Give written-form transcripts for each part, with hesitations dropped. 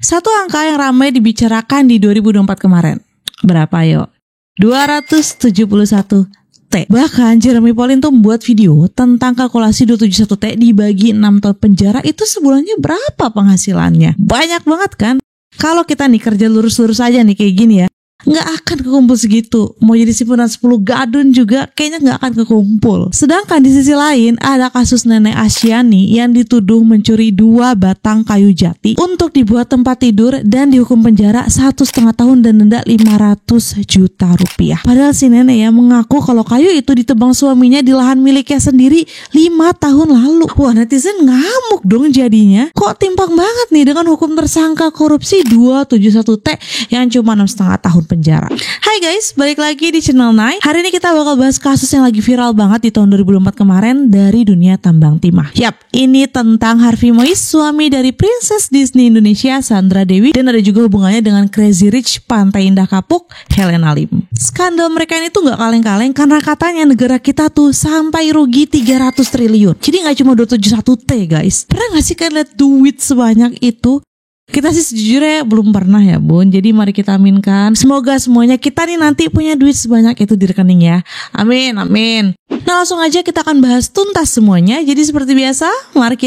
Satu angka yang ramai dibicarakan di 2024 kemarin. Berapa yuk? 271 T. Bahkan Jeremy Pauline tuh membuat video tentang kalkulasi 271 T dibagi 6 tahun penjara itu sebulannya berapa penghasilannya. Banyak banget kan? Kalau kita nih kerja lurus-lurus aja nih kayak gini ya, nggak akan kekumpul segitu. Mau jadi simpenan 10 gadun juga kayaknya nggak akan kekumpul. Sedangkan di sisi lain ada kasus nenek Asyani yang dituduh mencuri 2 batang kayu jati untuk dibuat tempat tidur dan dihukum penjara 1,5 tahun dan denda 500 juta rupiah. Padahal si nenek ya mengaku kalau kayu itu ditebang suaminya di lahan miliknya sendiri 5 tahun lalu. Wah, netizen ngamuk dong jadinya. Kok timpang banget nih dengan hukum tersangka korupsi 271 T yang cuma 6,5 tahun penjara. Hai guys, balik lagi di channel Nai. Hari ini kita bakal bahas kasus yang lagi viral banget di tahun 2024 kemarin dari dunia tambang timah. Yap, ini tentang Harvey Mois, suami dari Princess Disney Indonesia Sandra Dewi, dan ada juga hubungannya dengan Crazy Rich Pantai Indah Kapuk Helena Lim. Skandal mereka ini tuh gak kaleng-kaleng karena katanya negara kita tuh sampai rugi 300 triliun. Jadi gak cuma 271 T guys. Pernah gak sih kalian lihat duit sebanyak itu? Kita sih sejujurnya belum pernah ya bun. Jadi mari kita aminkan, semoga semuanya kita nih nanti punya duit sebanyak itu di rekening ya. Amin, amin. Nah langsung aja kita akan bahas tuntas semuanya. Jadi seperti biasa, mari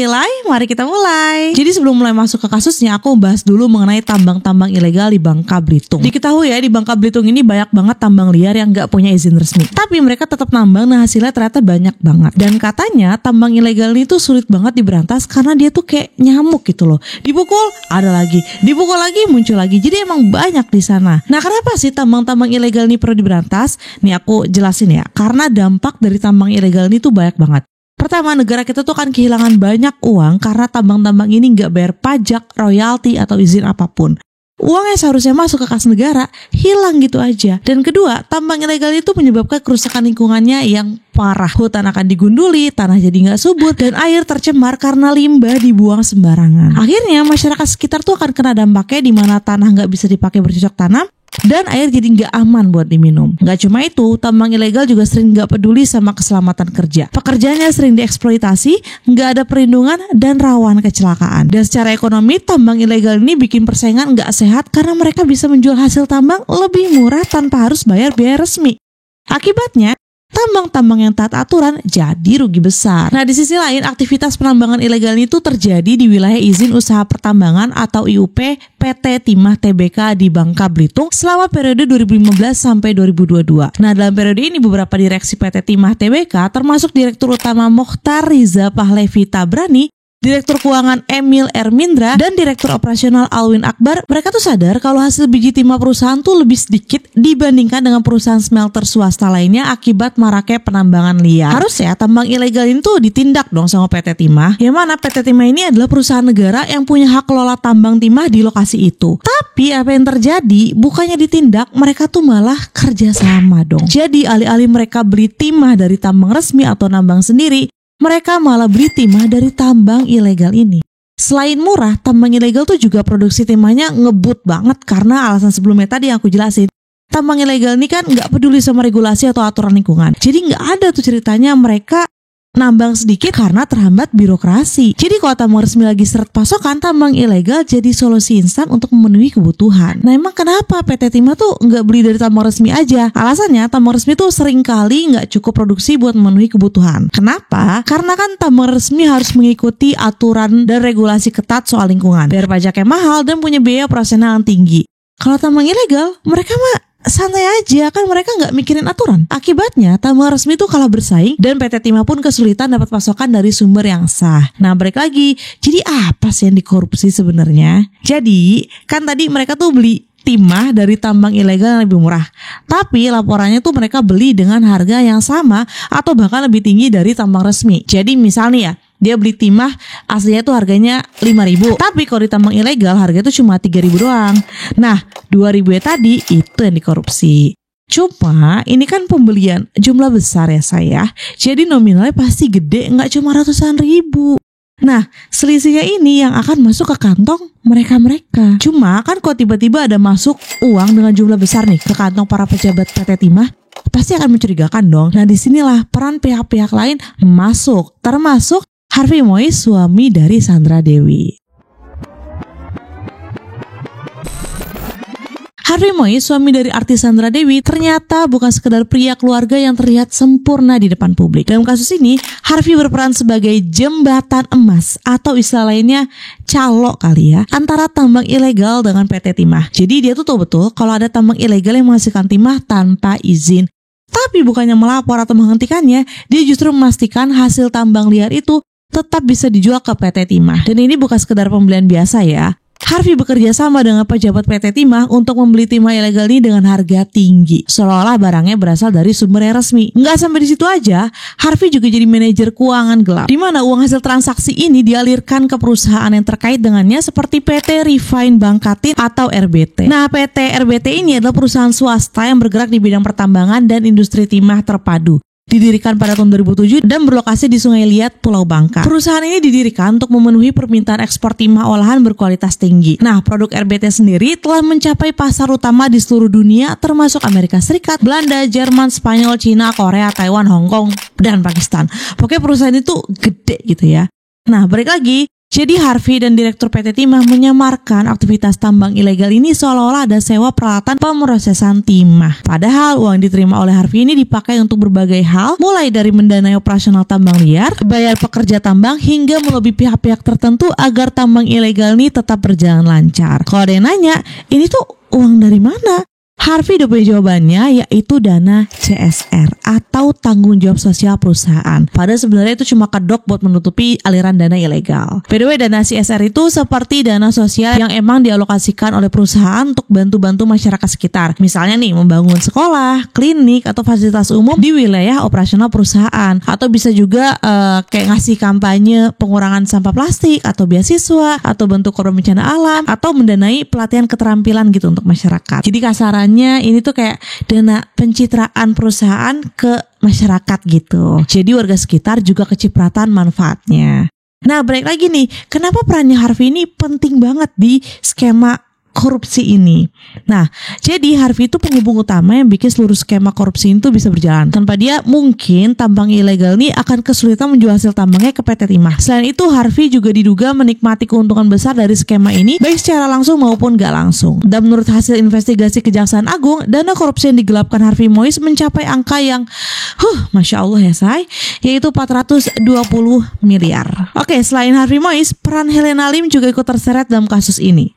kita mulai. Jadi sebelum mulai masuk ke kasusnya, aku bahas dulu mengenai tambang-tambang ilegal di Bangka Belitung. Diketahui ya, di Bangka Belitung ini banyak banget tambang liar yang gak punya izin resmi, tapi mereka tetap nambang dan hasilnya ternyata banyak banget. Dan katanya tambang ilegal ini tuh sulit banget diberantas karena dia tuh kayak nyamuk gitu loh. Dipukul, ada lagi, dipukul lagi, muncul lagi. Jadi emang banyak di sana. Nah kenapa sih tambang-tambang ilegal ini perlu diberantas? Nih aku jelasin ya. Karena dampak dari tambang ilegal ini tuh banyak banget. Pertama, negara kita tuh kan kehilangan banyak uang karena tambang-tambang ini nggak bayar pajak, royalti atau izin apapun. Uang yang seharusnya masuk ke kas negara hilang gitu aja. Dan kedua, tambang ilegal itu menyebabkan kerusakan lingkungannya yang parah. Hutan akan digunduli, tanah jadi nggak subur, dan air tercemar karena limbah dibuang sembarangan. Akhirnya masyarakat sekitar tuh akan kena dampaknya di mana tanah nggak bisa dipakai bercocok tanam dan air jadi nggak aman buat diminum. Nggak cuma itu, tambang ilegal juga sering nggak peduli sama keselamatan kerja. Pekerjanya sering dieksploitasi, nggak ada perlindungan, dan rawan kecelakaan. Dan secara ekonomi, tambang ilegal ini bikin persaingan nggak sehat karena mereka bisa menjual hasil tambang lebih murah tanpa harus bayar biaya resmi. Akibatnya, tambang-tambang yang taat aturan jadi rugi besar. Nah di sisi lain, aktivitas penambangan ilegal itu terjadi di wilayah izin usaha pertambangan atau IUP PT Timah Tbk di Bangka Belitung selama periode 2015 sampai 2022. Nah dalam periode ini beberapa direksi PT Timah Tbk termasuk Direktur Utama Mokhtar Riza Pahlevi Tabrani, Direktur Keuangan Emil Ermindra, dan Direktur Operasional Alwin Akbar, mereka tuh sadar kalau hasil biji timah perusahaan tuh lebih sedikit dibandingkan dengan perusahaan smelter swasta lainnya akibat maraknya penambangan liar. Harusnya tambang ilegal ini tuh ditindak dong sama PT Timah, yang mana PT Timah ini adalah perusahaan negara yang punya hak kelola tambang timah di lokasi itu. Tapi apa yang terjadi, bukannya ditindak, mereka tuh malah kerjasama dong. Jadi alih-alih mereka beli timah dari tambang resmi atau nambang sendiri, mereka malah beli timah dari tambang ilegal ini. Selain murah, tambang ilegal tuh juga produksi timahnya ngebut banget karena alasan sebelumnya tadi yang aku jelasin. Tambang ilegal ini kan nggak peduli sama regulasi atau aturan lingkungan. Jadi nggak ada tuh ceritanya mereka nambang sedikit karena terhambat birokrasi. Jadi kalau tambang resmi lagi seret pasokan, tambang ilegal jadi solusi instan untuk memenuhi kebutuhan. Nah emang kenapa PT Timah tuh nggak beli dari tambang resmi aja? Alasannya tambang resmi tuh sering kali nggak cukup produksi buat memenuhi kebutuhan. Kenapa? Karena kan tambang resmi harus mengikuti aturan dan regulasi ketat soal lingkungan, bayar pajaknya mahal, dan punya biaya operasional yang tinggi. Kalau tambang ilegal, mereka mah santai aja, kan mereka nggak mikirin aturan. Akibatnya tambang resmi tuh kalah bersaing dan PT Timah pun kesulitan dapat pasokan dari sumber yang sah. Nah balik lagi, jadi apa sih yang dikorupsi sebenarnya? Jadi kan tadi mereka tuh beli timah dari tambang ilegal yang lebih murah, tapi laporannya tuh mereka beli dengan harga yang sama atau bahkan lebih tinggi dari tambang resmi. Jadi misalnya ya, dia beli timah aslinya tuh harganya 5.000, tapi kalau di tambang ilegal harganya tuh cuma 3.000 doang. Nah 2.000 tadi itu yang dikorupsi. Cuma ini kan pembelian jumlah besar ya saya, jadi nominalnya pasti gede, nggak cuma ratusan ribu. Nah selisihnya ini yang akan masuk ke kantong mereka-mereka. Cuma kan kalau tiba-tiba ada masuk uang dengan jumlah besar nih ke kantong para pejabat PT Timah, pasti akan mencurigakan dong. Nah disinilah peran pihak-pihak lain masuk, termasuk Harvey Mois, suami dari Sandra Dewi. Harvey Moise, suami dari artis Sandra Dewi, ternyata bukan sekedar pria keluarga yang terlihat sempurna di depan publik. Dalam kasus ini, Harvey berperan sebagai jembatan emas atau istilah lainnya calo kali ya, antara tambang ilegal dengan PT Timah. Jadi dia tuh tahu betul kalau ada tambang ilegal yang menghasilkan timah tanpa izin. Tapi bukannya melapor atau menghentikannya, dia justru memastikan hasil tambang liar itu tetap bisa dijual ke PT Timah. Dan ini bukan sekedar pembelian biasa ya. Harvey bekerja sama dengan pejabat PT Timah untuk membeli timah ilegal ini dengan harga tinggi, seolah-olah barangnya berasal dari sumber yang resmi. Nggak sampai di situ aja, Harvey juga jadi manajer keuangan gelap, di mana uang hasil transaksi ini dialirkan ke perusahaan yang terkait dengannya seperti PT Refine Bangkatin atau RBT. Nah, PT RBT ini adalah perusahaan swasta yang bergerak di bidang pertambangan dan industri timah terpadu. Didirikan pada tahun 2007 dan berlokasi di Sungai Liat, Pulau Bangka. Perusahaan ini didirikan untuk memenuhi permintaan ekspor timah olahan berkualitas tinggi. Nah, produk RBT sendiri telah mencapai pasar utama di seluruh dunia, termasuk Amerika Serikat, Belanda, Jerman, Spanyol, Cina, Korea, Taiwan, Hong Kong, dan Pakistan. Pokoknya perusahaan itu gede gitu ya. Nah, balik lagi. Jadi Harvey dan Direktur PT Timah menyamarkan aktivitas tambang ilegal ini seolah-olah ada sewa peralatan pemrosesan timah. Padahal uang diterima oleh Harvey ini dipakai untuk berbagai hal, mulai dari mendanai operasional tambang liar, bayar pekerja tambang, hingga melobi pihak-pihak tertentu agar tambang ilegal ini tetap berjalan lancar. Kalau ada yang nanya, ini tuh uang dari mana? Harvey udah punya jawabannya, yaitu dana CSR atau tanggung jawab sosial perusahaan. Padahal sebenarnya itu cuma kedok buat menutupi aliran dana ilegal. By the way, dana CSR itu seperti dana sosial yang emang dialokasikan oleh perusahaan untuk bantu-bantu masyarakat sekitar. Misalnya nih, membangun sekolah, klinik, atau fasilitas umum di wilayah operasional perusahaan. Atau bisa juga kayak ngasih kampanye pengurangan sampah plastik, atau beasiswa, atau bentuk korban bencana alam, atau mendanai pelatihan keterampilan gitu untuk masyarakat. Jadi kasarannya ini tuh kayak dana pencitraan perusahaan ke masyarakat gitu. Jadi warga sekitar juga kecipratan manfaatnya. Nah, balik lagi nih, kenapa perannya Harvey ini penting banget di skema korupsi ini? Nah, jadi Harvey itu penghubung utama yang bikin seluruh skema korupsi itu bisa berjalan. Tanpa dia, mungkin tambang ilegal ini akan kesulitan menjual hasil tambangnya ke PT Timah. Selain itu, Harvey juga diduga menikmati keuntungan besar dari skema ini, baik secara langsung maupun gak langsung. Dan menurut hasil investigasi Kejaksaan Agung, dana korupsi yang digelapkan Harvey Moise mencapai angka yang Masya Allah ya say, yaitu 420 miliar. Oke, selain Harvey Moise, peran Helena Lim juga ikut terseret dalam kasus ini.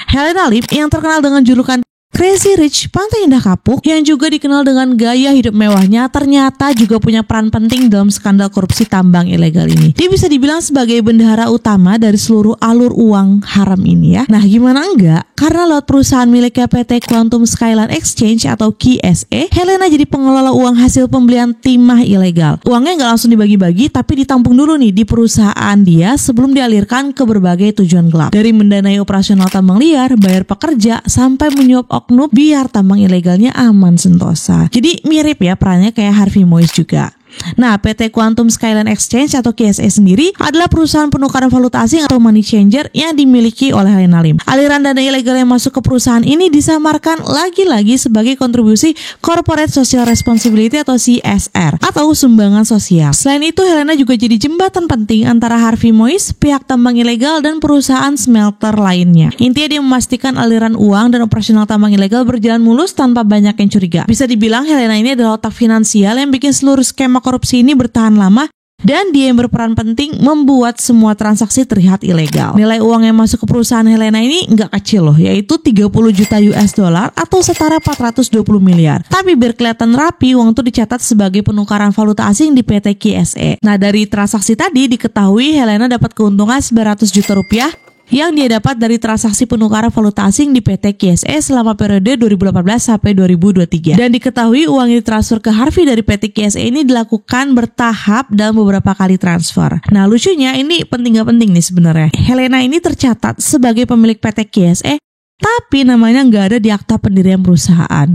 Helena Lim yang terkenal dengan julukan Crazy Rich Pantai Indah Kapuk, yang juga dikenal dengan gaya hidup mewahnya, ternyata juga punya peran penting dalam skandal korupsi tambang ilegal ini. Dia bisa dibilang sebagai bendahara utama dari seluruh alur uang haram ini ya. Nah, gimana enggak? Karena lewat perusahaan miliknya PT Quantum Skyline Exchange atau QSE, Helena jadi pengelola uang hasil pembelian timah ilegal. Uangnya nggak langsung dibagi-bagi, tapi ditampung dulu nih di perusahaan dia sebelum dialirkan ke berbagai tujuan gelap. Dari mendanai operasional tambang liar, bayar pekerja, sampai menyuap oknum biar tambang ilegalnya aman sentosa. Jadi mirip ya perannya kayak Harvey Moise juga. Nah, PT Quantum Skyline Exchange atau QSE sendiri adalah perusahaan penukaran valuta asing atau money changer yang dimiliki oleh Helena Lim. Aliran dana ilegal yang masuk ke perusahaan ini disamarkan lagi-lagi sebagai kontribusi Corporate Social Responsibility atau CSR atau sumbangan sosial. Selain itu, Helena juga jadi jembatan penting antara Harvey Moise, pihak tambang ilegal, dan perusahaan smelter lainnya. Intinya dia memastikan aliran uang dan operasional tambang ilegal berjalan mulus tanpa banyak yang curiga. Bisa dibilang Helena ini adalah otak finansial yang bikin seluruh skema korupsi ini bertahan lama, dan dia yang berperan penting membuat semua transaksi terlihat ilegal. Nilai uang yang masuk ke perusahaan Helena ini nggak kecil loh, yaitu 30 juta US dollar atau setara 420 miliar. Tapi biar kelihatan rapi, uang itu dicatat sebagai penukaran valuta asing di PT QSE. Nah, dari transaksi tadi diketahui Helena dapat keuntungan 900 juta rupiah yang dia dapat dari transaksi penukaran valuta asing di PT QSE selama periode 2018 sampai 2023. Dan diketahui uang yang ditransfer ke Harvey dari PT QSE ini dilakukan bertahap dalam beberapa kali transfer. Nah, lucunya ini penting gak penting nih sebenarnya. Helena ini tercatat sebagai pemilik PT QSE, tapi namanya nggak ada di akta pendirian perusahaan.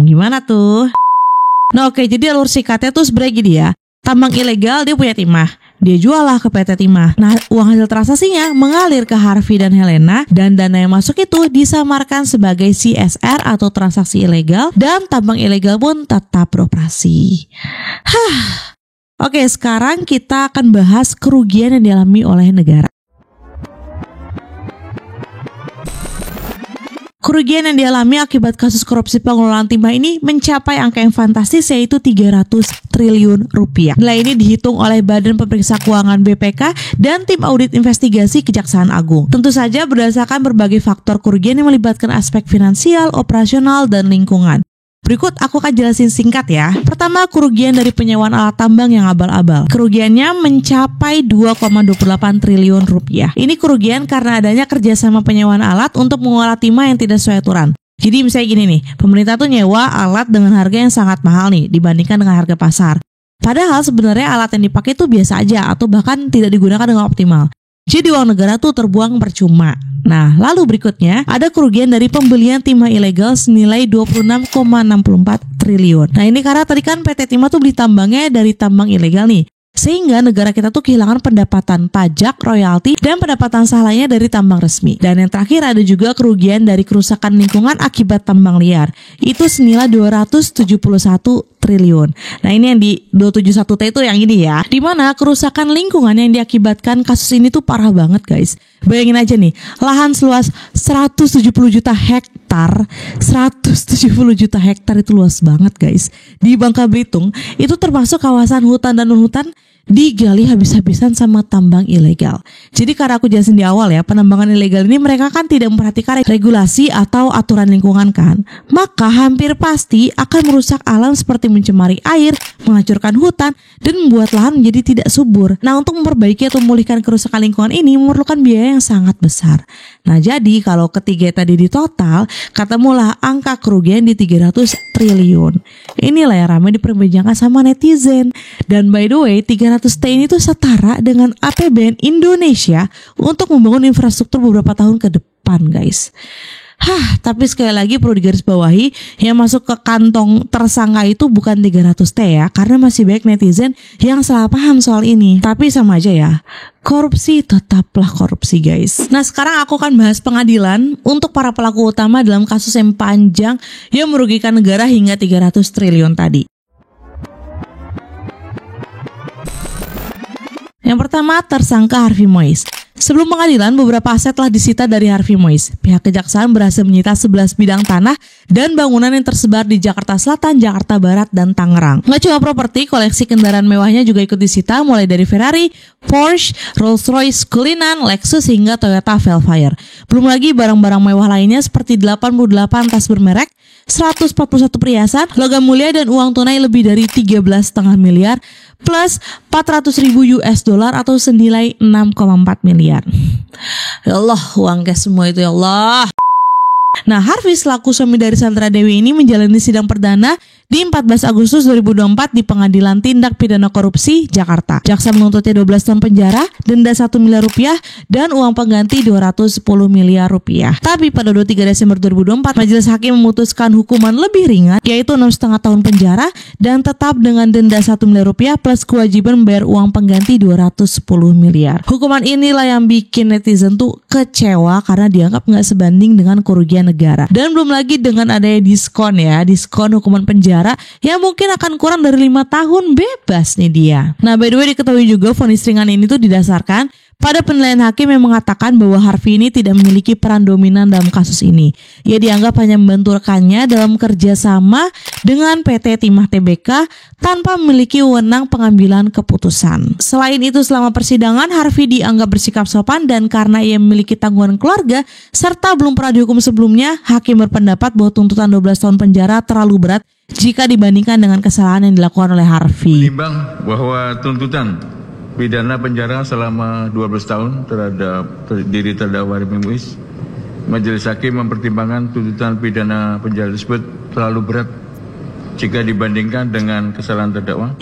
Gimana tuh? Nah, oke, jadi alur singkatnya tuh sebenarnya gini ya. Tambang ilegal dia punya timah, dia jual lah ke PT Timah. Nah, uang hasil transaksinya mengalir ke Harvey dan Helena, dan dana yang masuk itu disamarkan sebagai CSR atau transaksi ilegal, dan tambang ilegal pun tetap beroperasi. Oke, sekarang kita akan bahas kerugian yang dialami oleh negara. Kerugian yang dialami akibat kasus korupsi pengelolaan timah ini mencapai angka yang fantastis, yaitu 300 triliun rupiah. Nilai ini dihitung oleh Badan Pemeriksa Keuangan BPK dan tim audit investigasi Kejaksaan Agung. Tentu saja berdasarkan berbagai faktor kerugian yang melibatkan aspek finansial, operasional, dan lingkungan. Berikut aku akan jelasin singkat ya. Pertama, kerugian dari penyewaan alat tambang yang abal-abal. Kerugiannya mencapai 2,28 triliun rupiah. Ini kerugian karena adanya kerjasama penyewaan alat untuk mengolah timah yang tidak sesuai aturan. Jadi misalnya gini nih, pemerintah tuh nyewa alat dengan harga yang sangat mahal nih dibandingkan dengan harga pasar. Padahal sebenarnya alat yang dipakai itu biasa aja atau bahkan tidak digunakan dengan optimal. Jadi uang negara tuh terbuang percuma. Nah, lalu berikutnya ada kerugian dari pembelian timah ilegal senilai 26,64 triliun. Nah, ini karena tadi kan PT Timah tuh beli tambangnya dari tambang ilegal nih. Sehingga negara kita tuh kehilangan pendapatan pajak, royalti, dan pendapatan sah lainnya dari tambang resmi. Dan yang terakhir ada juga kerugian dari kerusakan lingkungan akibat tambang liar. Itu senilai 271 triliun. Nah, ini yang di 271T itu yang ini ya. Dimana kerusakan lingkungan yang diakibatkan kasus ini tuh parah banget guys. Bayangin aja nih, lahan seluas 170 juta hektar. 170 juta hektar itu luas banget guys. Di Bangka Belitung itu termasuk kawasan hutan dan non-hutan digali habis-habisan sama tambang ilegal. Jadi karena aku jelasin di awal ya, penambangan ilegal ini mereka kan tidak memperhatikan regulasi atau aturan lingkungan kan. Maka hampir pasti akan merusak alam seperti mencemari air, menghancurkan hutan, dan membuat lahan menjadi tidak subur. Nah, untuk memperbaiki atau memulihkan kerusakan lingkungan ini memerlukan biaya yang sangat besar. Nah, jadi kalau ketiga tadi di total, ketemulah angka kerugian di 300 triliun. Inilah yang ramai diperbincangkan sama netizen. Dan by the way, 300T ini tuh setara dengan APBN Indonesia untuk membangun infrastruktur beberapa tahun ke depan, guys. Tapi sekali lagi perlu digarisbawahi, yang masuk ke kantong tersangka itu bukan 300T ya, karena masih banyak netizen yang salah paham soal ini. Tapi sama aja ya, korupsi tetaplah korupsi guys. Nah, sekarang aku akan bahas pengadilan untuk para pelaku utama dalam kasus yang panjang yang merugikan negara hingga 300 triliun tadi. Yang pertama, tersangka Harvey Mois. Sebelum pengadilan, beberapa aset telah disita dari Harvey Mois. Pihak kejaksaan berhasil menyita 11 bidang tanah dan bangunan yang tersebar di Jakarta Selatan, Jakarta Barat, dan Tangerang. Nggak cuma properti, koleksi kendaraan mewahnya juga ikut disita, mulai dari Ferrari, Porsche, Rolls-Royce, Cullinan, Lexus, hingga Toyota Velfire. Belum lagi barang-barang mewah lainnya seperti 88 tas bermerek, 141 perhiasan, logam mulia, dan uang tunai lebih dari 13,5 miliar, plus 400.000 US dollar atau senilai 6,4 miliar. Ya Allah, uang cash semua itu ya Allah. Nah, Harvey selaku suami dari Sandra Dewi ini menjalani sidang perdana di 14 Agustus 2024 di Pengadilan Tindak Pidana Korupsi, Jakarta. Jaksa menuntutnya 12 tahun penjara, denda 1 miliar rupiah, dan uang pengganti 210 miliar rupiah. Tapi pada 23 Desember 2024, Majelis Hakim memutuskan hukuman lebih ringan, yaitu 6,5 tahun penjara, dan tetap dengan denda 1 miliar rupiah plus kewajiban membayar uang pengganti 210 miliar. Hukuman inilah yang bikin netizen tuh kecewa karena dianggap nggak sebanding dengan kerugian negara. Dan belum lagi dengan adanya diskon hukuman penjara yang mungkin akan kurang dari 5 tahun bebas nih dia. Nah, by the way diketahui juga vonis ringan ini tuh didasarkan pada penilaian hakim yang mengatakan bahwa Harvey ini tidak memiliki peran dominan dalam kasus ini. Ia dianggap hanya membantu rekannya dalam kerjasama dengan PT Timah Tbk tanpa memiliki wewenang pengambilan keputusan. Selain itu, selama persidangan Harvey dianggap bersikap sopan dan karena ia memiliki tanggungan keluarga serta belum pernah dihukum sebelumnya, hakim berpendapat bahwa tuntutan 12 tahun penjara terlalu berat jika dibandingkan dengan kesalahan yang dilakukan oleh Harvey. Menimbang bahwa tuntutan pidana penjara selama 12 tahun terhadap diri terdakwa Harvey Mois, Majelis Hakim mempertimbangkan tuntutan pidana penjara tersebut terlalu berat jika dibandingkan dengan kesalahan terdakwa.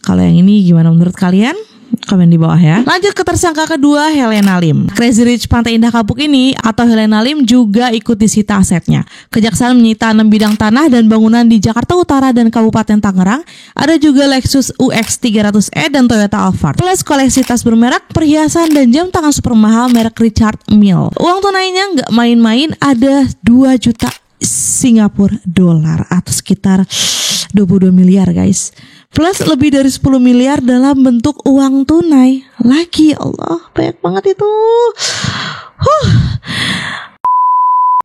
Kalau yang ini gimana menurut kalian? Komen di bawah ya. Lanjut ke tersangka kedua, Helena Lim. Crazy Rich Pantai Indah Kapuk ini atau Helena Lim juga ikut disita asetnya. Kejaksaan menyita 6 bidang tanah dan bangunan di Jakarta Utara dan Kabupaten Tangerang. Ada juga Lexus UX 300e dan Toyota Alphard. Plus koleksi tas bermerek, perhiasan, dan jam tangan super mahal merek Richard Mille. Uang tunainya nggak main-main, ada 2 juta Singapura dolar atau sekitar 22 miliar guys. Plus lebih dari 10 miliar dalam bentuk uang tunai. Lagi, Allah, banyak banget itu.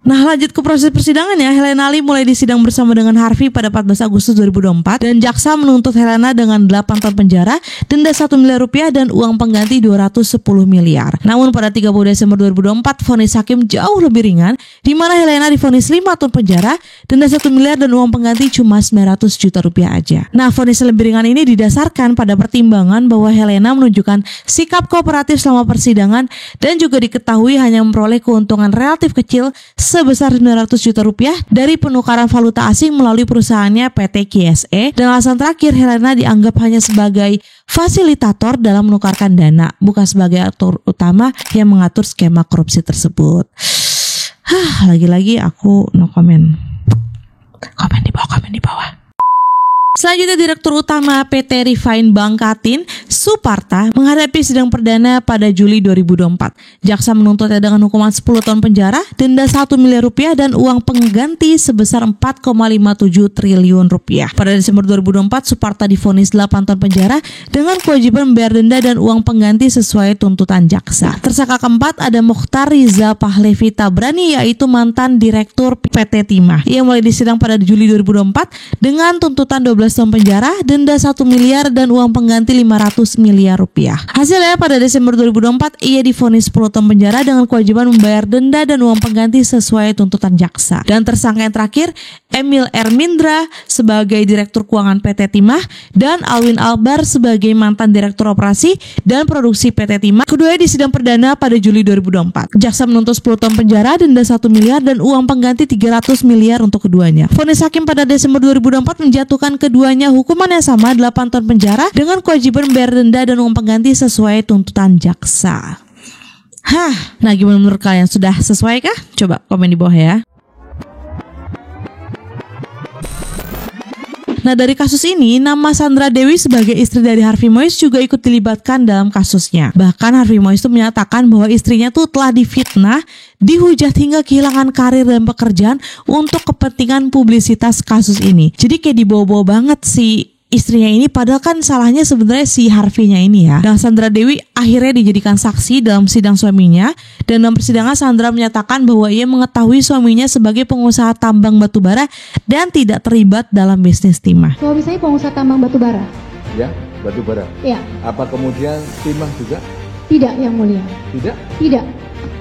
Nah, lanjut ke proses persidangannya, Helena Lim mulai disidang bersama dengan Harvey pada 14 Agustus 2024 dan jaksa menuntut Helena dengan 8 tahun penjara, denda 1 miliar rupiah dan uang pengganti 210 miliar. Namun pada 30 Desember 2024, vonis hakim jauh lebih ringan, di mana Helena divonis 5 tahun penjara, denda 1 miliar dan uang pengganti cuma 900 juta rupiah aja. Nah, vonis lebih ringan ini didasarkan pada pertimbangan bahwa Helena menunjukkan sikap kooperatif selama persidangan dan juga diketahui hanya memperoleh keuntungan relatif kecil sebesar 900 juta rupiah dari penukaran valuta asing melalui perusahaannya PT KSE, dan alasan terakhir Helena dianggap hanya sebagai fasilitator dalam menukarkan dana, bukan sebagai aktor utama yang mengatur skema korupsi tersebut. Lagi-lagi aku no comment. Komen di bawah. Selanjutnya, Direktur Utama PT Refine Bangkatin, Suparta, menghadapi sidang perdana pada Juli 2024. Jaksa menuntutnya dengan hukuman 10 tahun penjara, denda 1 miliar rupiah dan uang pengganti sebesar 4,57 triliun rupiah. Pada Desember 2024, Suparta divonis 8 tahun penjara dengan kewajiban membayar denda dan uang pengganti sesuai tuntutan jaksa. Tersangka keempat ada Mokhtar Riza Pahlevi Tabrani, yaitu mantan Direktur PT Timah. Ia mulai disidang pada Juli 2024 dengan tuntutan 12 tahun penjara, denda 1 miliar dan uang pengganti 500 miliar rupiah. Hasilnya pada Desember 2024 ia divonis 10 tahun penjara dengan kewajiban membayar denda dan uang pengganti sesuai tuntutan jaksa. Dan tersangka yang terakhir, Emil Ermindra sebagai Direktur Keuangan PT Timah dan Alwin Albar sebagai mantan Direktur Operasi dan Produksi PT Timah. Keduanya disidang perdana pada Juli 2024. Jaksa menuntut 10 tahun penjara, denda 1 miliar dan uang pengganti 300 miliar untuk keduanya. Vonis hakim pada Desember 2024 menjatuhkan keduanya hukuman yang sama, 8 tahun penjara dengan kewajiban membayar denda dan uang pengganti sesuai tuntutan jaksa. Nah gimana menurut kalian? Sudah sesuai kah? Coba komen di bawah ya. Nah, dari kasus ini, nama Sandra Dewi sebagai istri dari Harvey Mois juga ikut dilibatkan dalam kasusnya. Bahkan Harvey Mois itu menyatakan bahwa istrinya tuh telah difitnah, dihujat hingga kehilangan karir dan pekerjaan untuk kepentingan publisitas kasus ini. Jadi kayak dibawa-bawa banget si istrinya ini, padahal kan salahnya sebenarnya si Harvey-nya ini ya. Dan Sandra Dewi akhirnya dijadikan saksi dalam sidang suaminya, dan dalam persidangan Sandra menyatakan bahwa ia mengetahui suaminya sebagai pengusaha tambang batubara dan tidak terlibat dalam bisnis timah. Suami saya pengusaha tambang batubara. Ya, batubara. Ya. Apa kemudian timah juga? Tidak, Yang Mulia. Tidak? Tidak.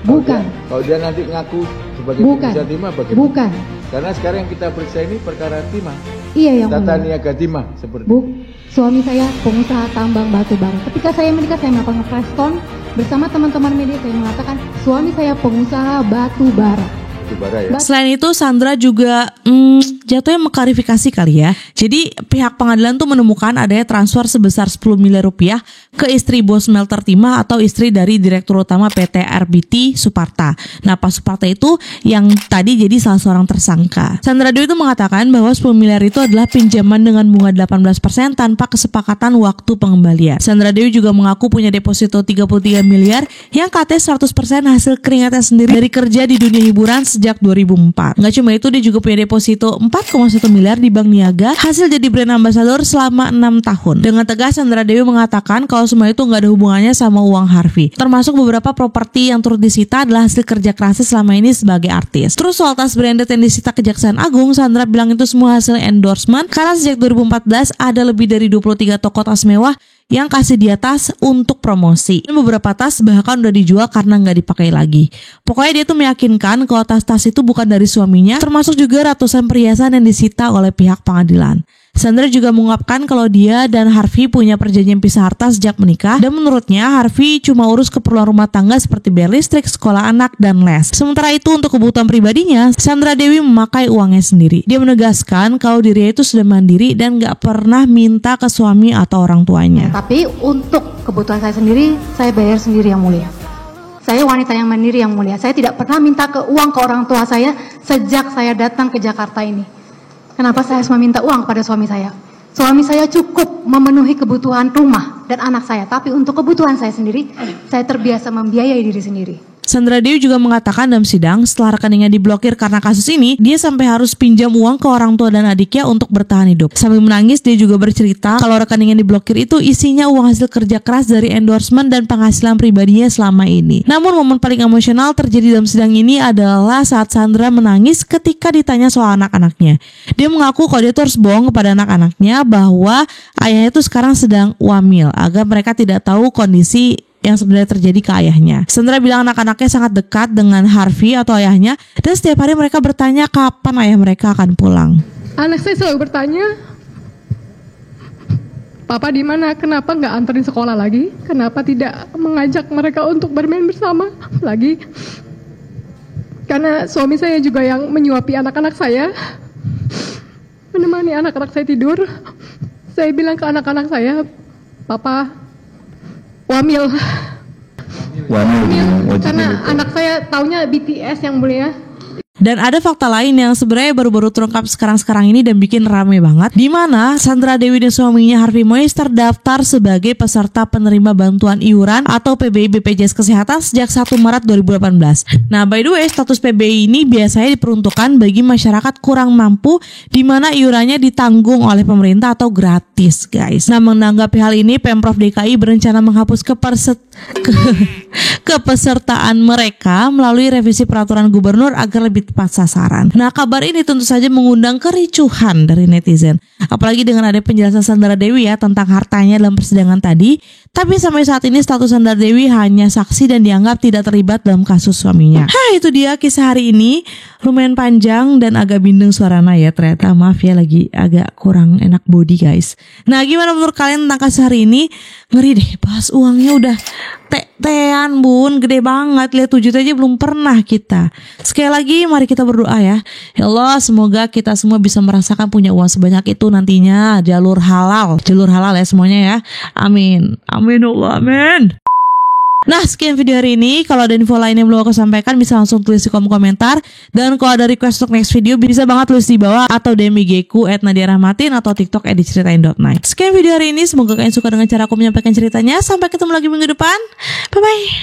Bukan. Kalau dia nanti ngaku sebagai Bukan. pengusaha timah bagaimana? Bukan. Karena sekarang yang kita periksa ini perkara timah. Iya, Yang Tata Mulia. niaga timah seperti Suami saya pengusaha tambang batubara. Ketika saya menikah, saya melakukan press con bersama teman-teman media. Saya mengatakan suami saya pengusaha batubara. batubara ya. Selain itu, Sandra juga jatuhnya mengklarifikasi kali ya. Jadi pihak pengadilan tuh menemukan adanya transfer sebesar 10 miliar rupiah ke istri bos smelter timah atau istri dari Direktur Utama PT RBT Suparta. Nah, Pak Suparta itu yang tadi jadi salah seorang tersangka. Sandra Dewi itu mengatakan bahwa 10 miliar itu adalah pinjaman dengan bunga 18% tanpa kesepakatan waktu pengembalian. Sandra Dewi juga mengaku punya deposito 33 miliar yang katanya 100% hasil keringatnya sendiri dari kerja di dunia hiburan sejak 2004. Nggak cuma itu, dia juga punya deposito 4,1 miliar di Bank Niaga hasil jadi brand ambassador selama 6 tahun. Dengan tegas Sandra Dewi mengatakan kalau semua itu nggak ada hubungannya sama uang Harvey. Termasuk beberapa properti yang turut disita adalah hasil kerja kerasnya selama ini sebagai artis. Terus soal tas branded yang disita Kejaksaan Agung, Sandra bilang itu semua hasil endorsement karena sejak 2014 ada lebih dari 23 toko tas mewah yang kasih dia tas untuk promosi. Beberapa tas bahkan udah dijual karena nggak dipakai lagi. Pokoknya dia tuh meyakinkan kalau tas-tas itu bukan dari suaminya, termasuk juga ratusan perhiasan yang disita oleh pihak pengadilan. Sandra juga mengungkapkan kalau dia dan Harvey punya perjanjian pisah harta sejak menikah, dan menurutnya Harvey cuma urus keperluan rumah tangga seperti bayar listrik, sekolah anak, dan les. Sementara itu untuk kebutuhan pribadinya, Sandra Dewi memakai uangnya sendiri. Dia menegaskan kalau dirinya itu sudah mandiri dan gak pernah minta ke suami atau orang tuanya. Tapi untuk kebutuhan saya sendiri, saya bayar sendiri, Yang Mulia. Saya wanita yang mandiri, Yang Mulia. Saya tidak pernah minta uang ke orang tua saya sejak saya datang ke Jakarta ini. Kenapa saya harus meminta uang kepada suami saya? Suami saya cukup memenuhi kebutuhan rumah dan anak saya. Tapi untuk kebutuhan saya sendiri, saya terbiasa membiayai diri sendiri. Sandra Dewi juga mengatakan dalam sidang setelah rekeningnya diblokir karena kasus ini, dia sampai harus pinjam uang ke orang tua dan adiknya untuk bertahan hidup. Sambil menangis, dia juga bercerita kalau rekening yang diblokir itu isinya uang hasil kerja keras dari endorsement dan penghasilan pribadinya selama ini. Namun momen paling emosional terjadi dalam sidang ini adalah saat Sandra menangis ketika ditanya soal anak-anaknya. Dia mengaku kalau dia tuh harus bohong kepada anak-anaknya bahwa ayahnya itu sekarang sedang wamil agar mereka tidak tahu kondisi yang sebenarnya terjadi ke ayahnya. Sandra bilang anak-anaknya sangat dekat dengan Harvey atau ayahnya dan setiap hari mereka bertanya kapan ayah mereka akan pulang. Anak saya selalu bertanya, Papa di mana? Kenapa nggak anterin sekolah lagi? Kenapa tidak mengajak mereka untuk bermain bersama lagi? Karena suami saya juga yang menyuapi anak-anak saya, menemani anak-anak saya tidur. Saya bilang ke anak-anak saya, Papa wamil. Karena anak saya taunya BTS yang mulia. Dan ada fakta lain yang sebenarnya baru-baru terungkap sekarang-sekarang ini dan bikin rame banget, di mana Sandra Dewi dan suaminya Harvey Moise terdaftar sebagai peserta penerima bantuan iuran atau PBI BPJS Kesehatan sejak 1 Maret 2018. Nah, by the way, status PBI ini biasanya diperuntukkan bagi masyarakat kurang mampu di mana iurannya ditanggung oleh pemerintah atau gratis, guys. Nah, menanggapi hal ini, Pemprov DKI berencana menghapus kepesertaan mereka melalui revisi peraturan gubernur agar lebih tepat sasaran. Nah, kabar ini tentu saja mengundang kericuhan dari netizen. Apalagi dengan ada penjelasan Sandra Dewi ya tentang hartanya dalam persidangan tadi. Tapi sampai saat ini status Sandra Dewi hanya saksi dan dianggap tidak terlibat dalam kasus suaminya. Itu dia kisah hari ini. Lumayan panjang dan agak bindeng suaranya ya ternyata. Maaf ya, lagi agak kurang enak body guys. Nah, gimana menurut kalian tentang kasus hari ini? Ngeri deh, bahas uangnya udah tean bun, gede banget. Lihat 7 juta aja belum pernah kita. Sekali lagi mari kita berdoa ya. Ya Allah, semoga kita semua bisa merasakan punya uang sebanyak itu nantinya. Jalur halal ya semuanya ya. Amin. Amin Allah, amin. Nah, sekian video hari ini. Kalau ada info lain yang belum aku sampaikan, bisa langsung tulis di kolom komentar. Dan kalau ada request untuk next video, bisa banget tulis di bawah atau DM IG-ku @nadiarahmatin atau TikTok @diceritain.night. Sekian video hari ini. Semoga kalian suka dengan cara aku menyampaikan ceritanya. Sampai ketemu lagi minggu depan. Bye-bye.